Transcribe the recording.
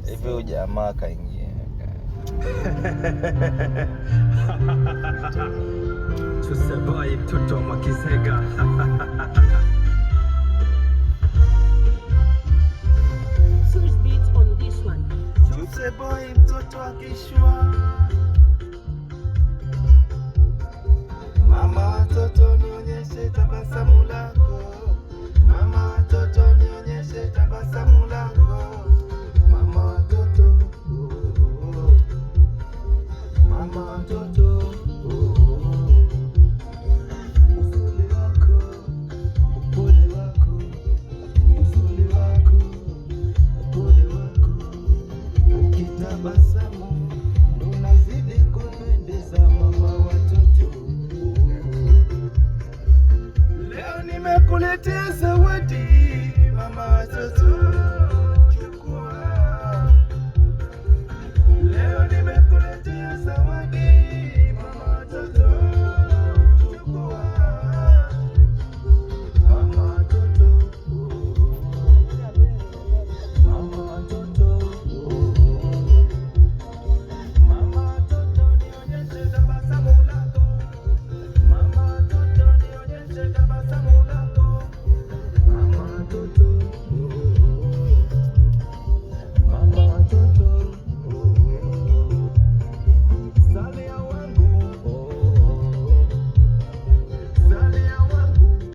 Hivi ujamaa kaingia. Tuseboy mtoto wa Makisega. Switch beat on this one. Tuseboy mtoto wa Kishwa. Mama watoto nionyeshe tabasamu lako. Mama watoto nionyeshe tabasamu lako. Mama watoto. Mama watoto. Uzuri wako, upole wako, uzuri wako, upole wako. Ukitabasamu ndo unazidi kupendeza mama watoto. Leo nimekuletea zawadi mama watoto. Chukua. Leo nimekuletea zawadi mama watoto. Chukua. Mama watoto. Mama watoto. Mama watoto nionyeshe tabasamu lako. Mama watoto nionyeshe tabasamu lako.